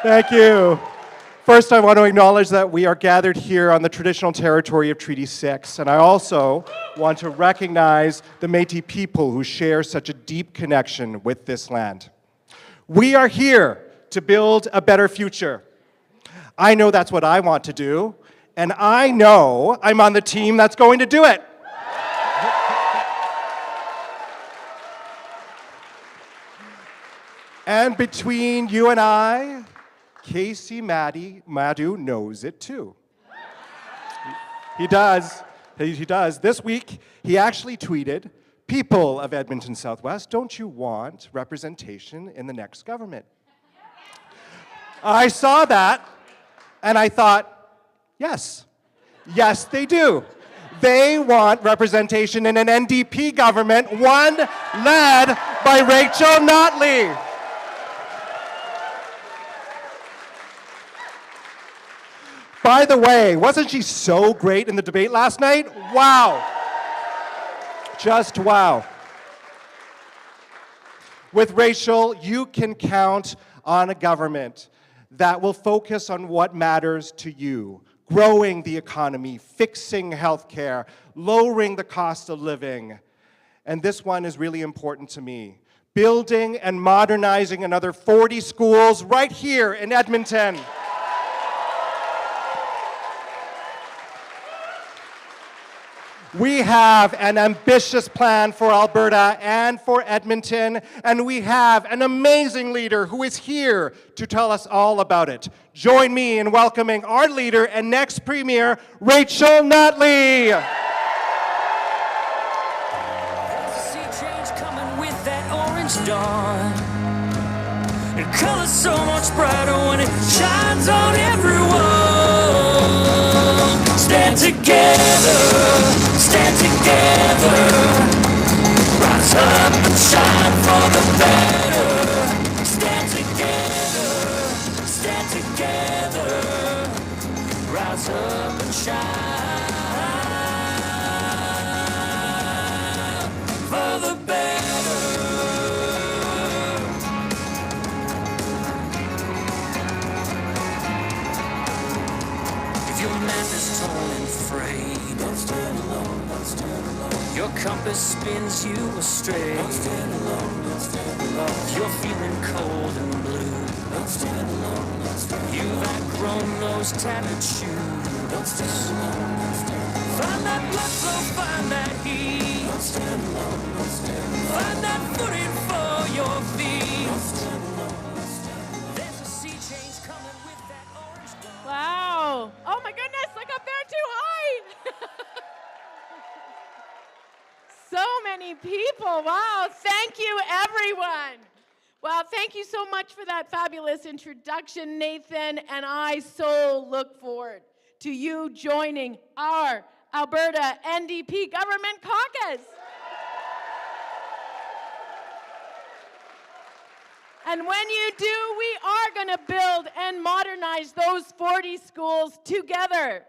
Thank you. First, I want to acknowledge that we are gathered here on the traditional territory of Treaty 6, and I also want to recognize the Métis people who share such a deep connection with this land. We are here to build a better future. I know that's what I want to do, and I know I'm on the team that's going to do it. And between you and I, Casey Madu knows it too. He does. He does. This week, he actually tweeted, "People of Edmonton Southwest, don't you want representation in the next government?" I saw that, and I thought, yes. Yes, they do. They want representation in an NDP government, one led by Rachel Notley. By the way, wasn't she so great in the debate last night? Wow. Just wow. With Rachel, you can count on a government that will focus on what matters to you. Growing the economy, fixing healthcare, lowering the cost of living. And this one is really important to me. Building and modernizing another 40 schools right here in Edmonton. We have an ambitious plan for Alberta and for Edmonton, and we have an amazing leader who is here to tell us all about it. Join me in welcoming our leader and next Premier, Rachel Notley. Sea change coming with that orange dawn. And color's so much brighter when it shines on everyone. Stand together. Stand together, rise up and shine for the better. Stand together, rise up and shine for the better. If your map is torn and frayed, don't stand alone. Your compass spins you astray. Don't stand alone, don't stand alone. If you're feeling cold and blue, don't stand alone, don't stand alone. You've outgrown those tattered shoes. Don't stand alone, don't stand alone. Find that blood flow, find that heat. Don't stand alone, don't stand alone. Find that footing for your feet. Don't stand alone, don't stand alone. There's a sea change coming with that orange dawn. Wow. Oh my goodness, look up there too high. So many people. Wow. Thank you, everyone. Well, thank you so much for that fabulous introduction, Nathan. And I so look forward to you joining our Alberta NDP Government Caucus. And when you do, we are going to build and modernize those 40 schools together.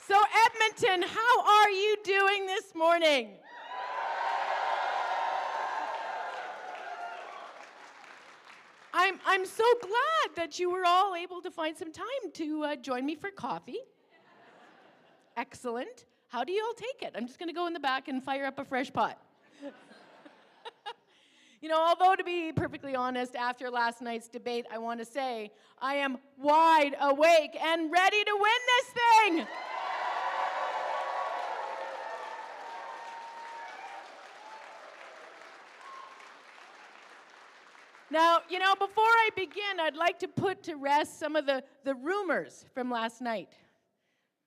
So Edmonton, how are you doing this morning? I'm so glad that you were all able to find some time to join me for coffee. Excellent. How do you all take it? I'm just going to go in the back and fire up a fresh pot. You know, although to be perfectly honest, after last night's debate, I want to say I am wide awake and ready to win this thing. Now, you know, before I begin, I'd like to put to rest some of the rumors from last night.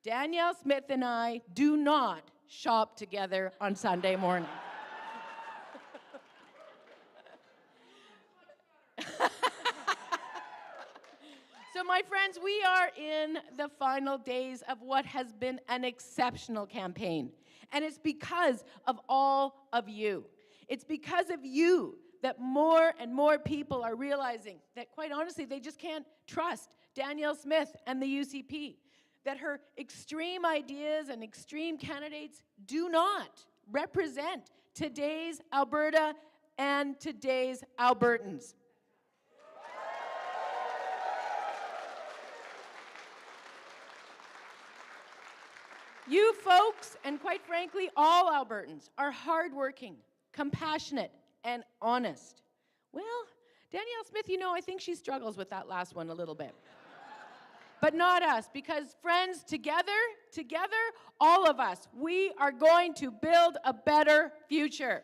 Danielle Smith and I do not shop together on Sunday morning. So, my friends, we are in the final days of what has been an exceptional campaign. And it's because of all of you. It's because of you that more and more people are realizing that, quite honestly, they just can't trust Danielle Smith and the UCP, that her extreme ideas and extreme candidates do not represent today's Alberta and today's Albertans. You folks, and quite frankly, all Albertans, are hardworking, compassionate, and honest. Well, Danielle Smith, you know, I think she struggles with that last one a little bit. But not us, because friends, together, all of us, we are going to build a better future.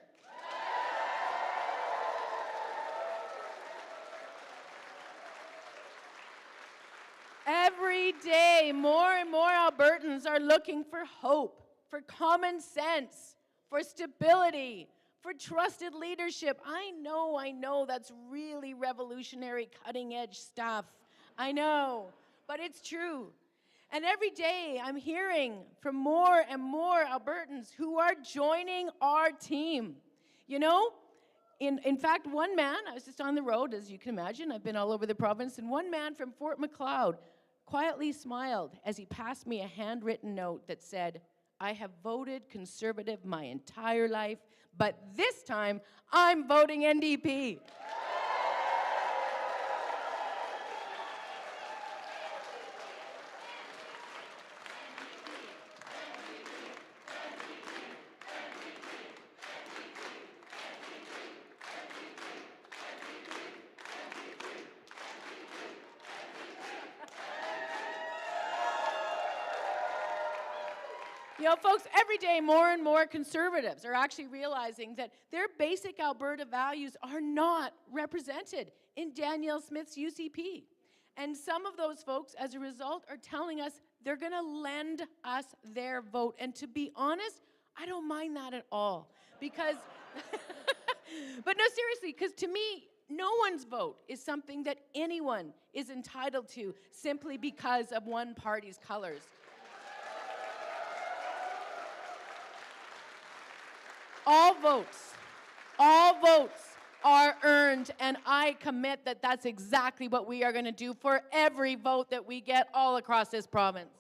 Every day, more and more Albertans are looking for hope, for common sense, for stability, for trusted leadership. I know, that's really revolutionary, cutting-edge stuff. I know, but it's true. And every day, I'm hearing from more and more Albertans who are joining our team. You know, in fact, one man, I was just on the road, as you can imagine, I've been all over the province, and one man from Fort Macleod quietly smiled as he passed me a handwritten note that said, "I have voted Conservative my entire life, but this time I'm voting NDP." You know, folks, every day more and more Conservatives are actually realizing that their basic Alberta values are not represented in Danielle Smith's UCP. And some of those folks, as a result, are telling us they're going to lend us their vote. And to be honest, I don't mind that at all. Because, but no, seriously, because to me, no one's vote is something that anyone is entitled to simply because of one party's colors. All votes are earned, and I commit that that's exactly what we are going to do for every vote that we get all across this province.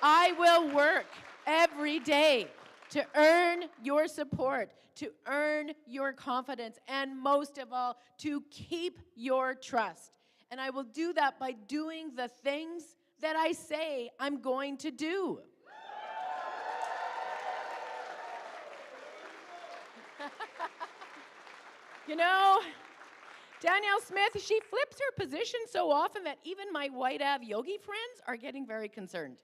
I will work every day to earn your support, to earn your confidence, and most of all, to keep your trust. And I will do that by doing the things that I say I'm going to do. You know, Danielle Smith, she flips her position so often that even my white Av yogi friends are getting very concerned.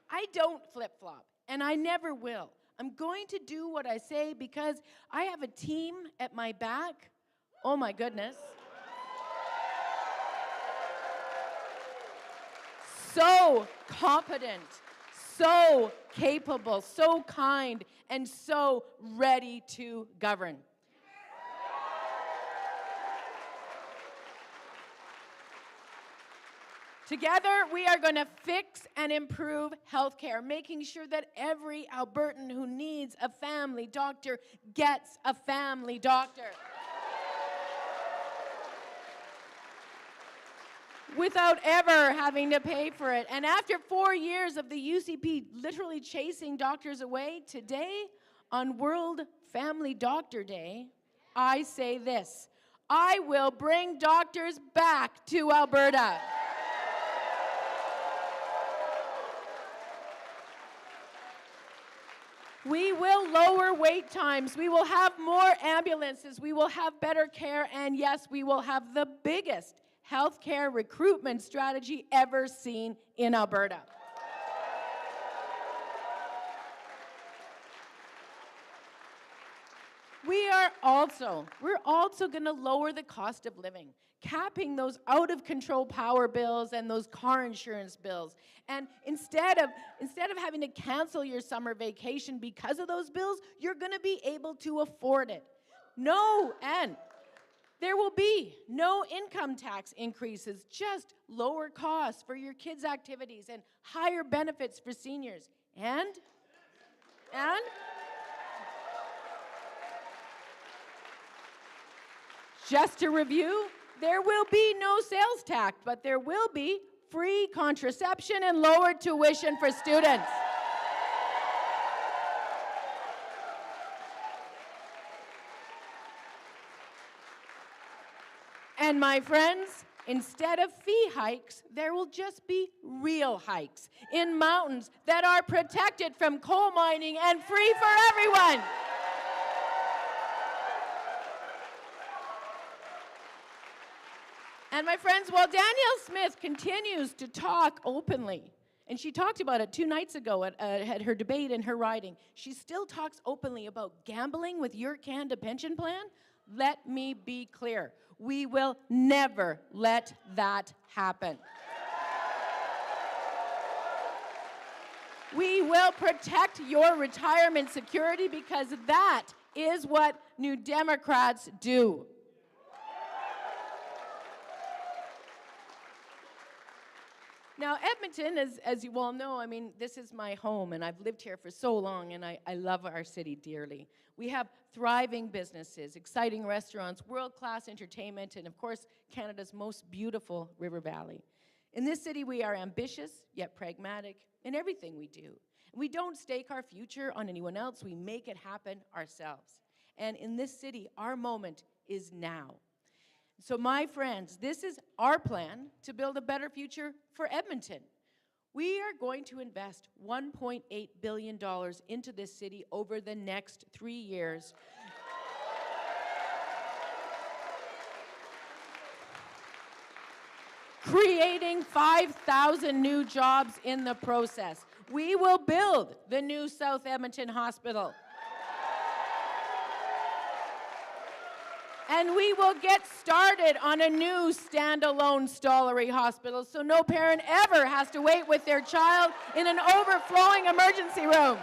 I don't flip-flop, and I never will. I'm going to do what I say because I have a team at my back. Oh my goodness. So competent, so capable, so kind, and so ready to govern. Together, we are going to fix and improve healthcare, making sure that every Albertan who needs a family doctor gets a family doctor. Without ever having to pay for it. And after 4 years of the UCP literally chasing doctors away, today, on World Family Doctor Day, I say this: I will bring doctors back to Alberta. We will lower wait times. We will have more ambulances. We will have better care. And yes, we will have the biggest healthcare recruitment strategy ever seen in Alberta. We're also going to lower the cost of living, capping those out-of-control power bills and those car insurance bills. And instead of having to cancel your summer vacation because of those bills, you're going to be able to afford it. And there will be no income tax increases, just lower costs for your kids' activities and higher benefits for seniors. And just to review, there will be no sales tax, but there will be free contraception and lower tuition for students. And my friends, instead of fee hikes, there will just be real hikes in mountains that are protected from coal mining and free for everyone. And my friends, while Danielle Smith continues to talk openly, and she talked about it 2 nights ago at her debate and her riding, she still talks openly about gambling with your Canada pension plan. Let me be clear. We will never let that happen. We will protect your retirement security because that is what New Democrats do. Now, Edmonton, as you all know, I mean, this is my home, and I've lived here for so long, and I love our city dearly. We have thriving businesses, exciting restaurants, world-class entertainment, and of course, Canada's most beautiful river valley. In this city, we are ambitious, yet pragmatic in everything we do. We don't stake our future on anyone else. We make it happen ourselves. And in this city, our moment is now. So my friends, this is our plan to build a better future for Edmonton. We are going to invest $1.8 billion into this city over the next 3 years. Creating 5,000 new jobs in the process. We will build the new South Edmonton Hospital. And we will get started on a new standalone Stollery hospital so no parent ever has to wait with their child in an overflowing emergency room.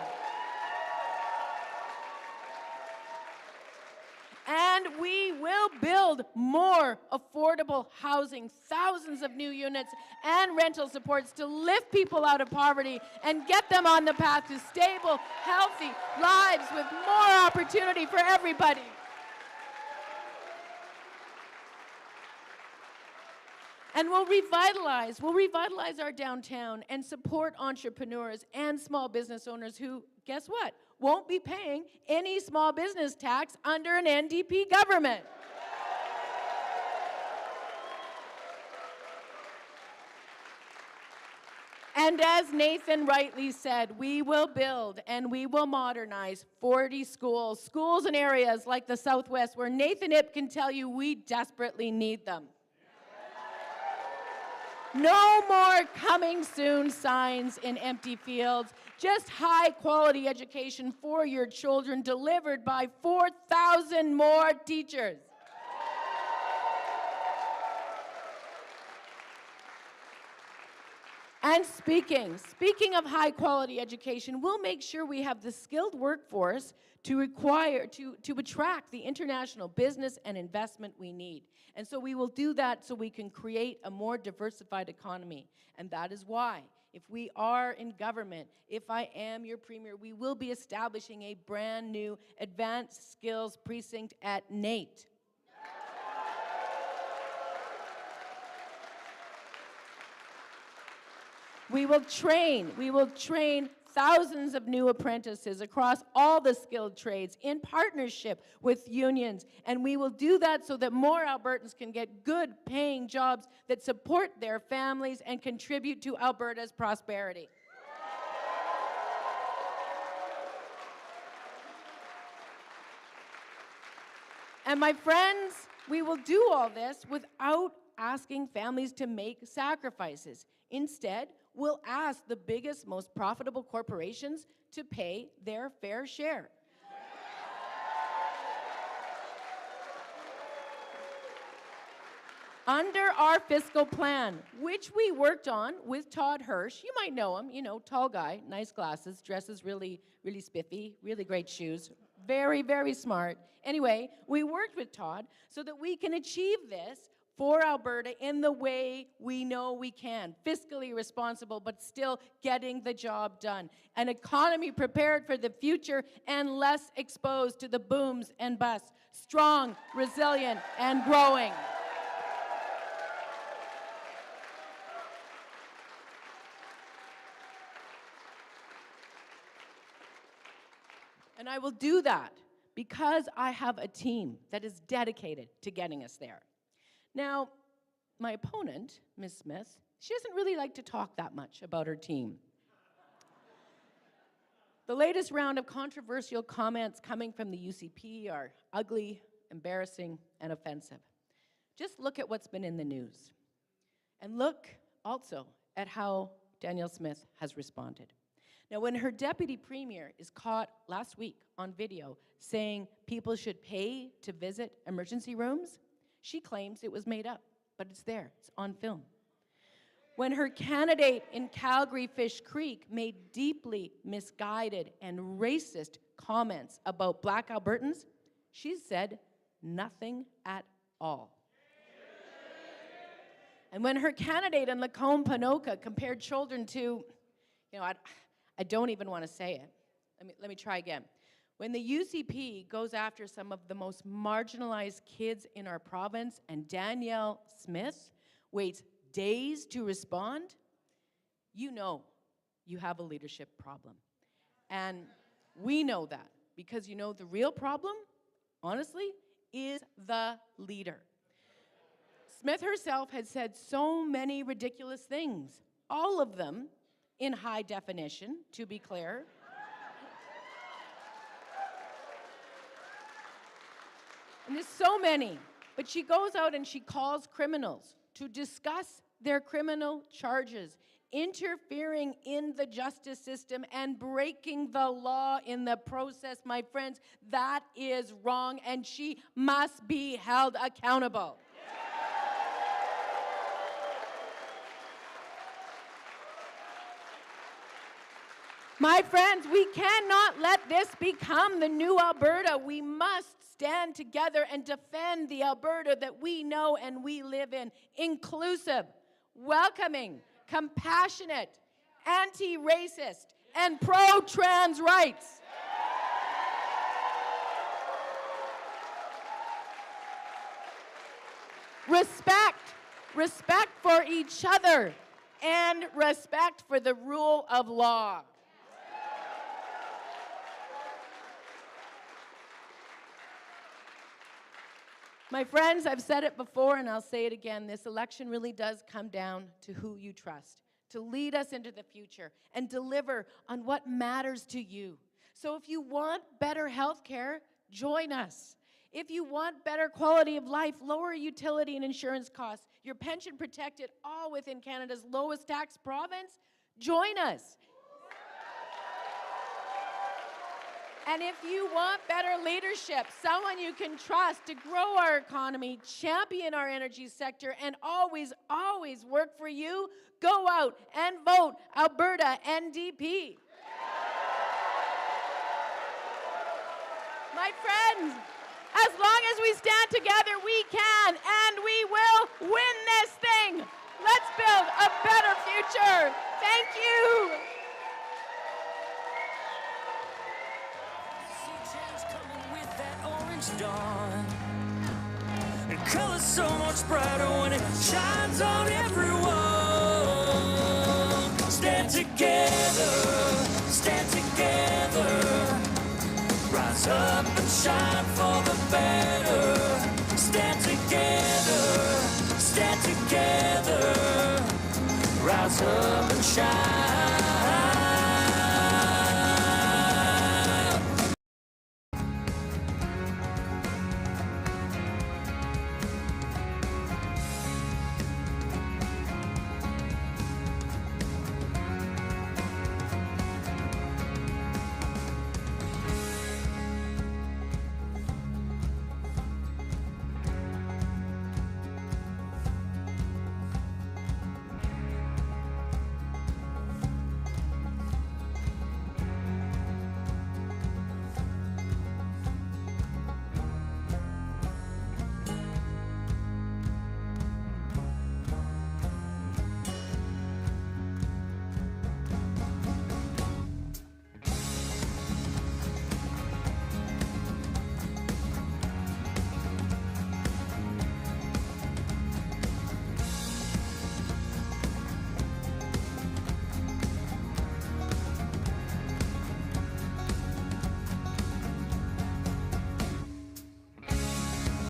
And we will build more affordable housing, thousands of new units and rental supports to lift people out of poverty and get them on the path to stable, healthy lives with more opportunity for everybody. And we'll revitalize our downtown and support entrepreneurs and small business owners who, guess what, won't be paying any small business tax under an NDP government. And as Nathan rightly said, we will build and we will modernize 40 schools in areas like the Southwest where Nathan Ip can tell you we desperately need them. No more coming soon signs in empty fields, just high quality education for your children delivered by 4,000 more teachers. And speaking of high quality education, we'll make sure we have the skilled workforce to attract the international business and investment we need. And so we will do that so we can create a more diversified economy. And that is why, if we are in government, if I am your premier, we will be establishing a brand new advanced skills precinct at NAIT. We will train thousands of new apprentices across all the skilled trades in partnership with unions. And we will do that so that more Albertans can get good paying jobs that support their families and contribute to Alberta's prosperity. And my friends, we will do all this without asking families to make sacrifices. Instead, we'll ask the biggest, most profitable corporations to pay their fair share. Under our fiscal plan, which we worked on with Todd Hirsch, you might know him, tall guy, nice glasses, dresses really, really spiffy, really great shoes, very, very smart. Anyway, we worked with Todd so that we can achieve this for Alberta in the way we know we can. Fiscally responsible, but still getting the job done. An economy prepared for the future and less exposed to the booms and busts. Strong, resilient, and growing. And I will do that because I have a team that is dedicated to getting us there. Now, my opponent, Ms. Smith, she doesn't really like to talk that much about her team. The latest round of controversial comments coming from the UCP are ugly, embarrassing, and offensive. Just look at what's been in the news. And look also at how Danielle Smith has responded. Now, when her deputy premier is caught last week on video saying people should pay to visit emergency rooms, she claims it was made up, but it's there, it's on film. When her candidate in Calgary Fish Creek made deeply misguided and racist comments about Black Albertans, she said nothing at all. And when her candidate in Lacombe-Panoka compared children to, I don't even want to say it. Let me try again. When the UCP goes after some of the most marginalized kids in our province and Danielle Smith waits days to respond, you know you have a leadership problem. And we know that because the real problem, honestly, is the leader. Smith herself had said so many ridiculous things, all of them in high definition, to be clear. And there's so many, but she goes out and she calls criminals to discuss their criminal charges, interfering in the justice system and breaking the law in the process. My friends, that is wrong, and she must be held accountable. My friends, we cannot let this become the new Alberta. We must stand together and defend the Alberta that we know and we live in. Inclusive, welcoming, compassionate, anti-racist, and pro-trans rights. Respect for each other, and respect for the rule of law. My friends, I've said it before and I'll say it again, this election really does come down to who you trust, to lead us into the future and deliver on what matters to you. So if you want better health care, join us. If you want better quality of life, lower utility and insurance costs, your pension protected, all within Canada's lowest tax province, join us. And if you want better leadership, someone you can trust to grow our economy, champion our energy sector, and always, always work for you, go out and vote Alberta NDP. My friends, as long as we stand together, we can and we will win this thing. Let's build a better future. Thank you. Dawn. And color's so much brighter when it shines on everyone. Stand together, rise up and shine for the better. Stand together, rise up and shine.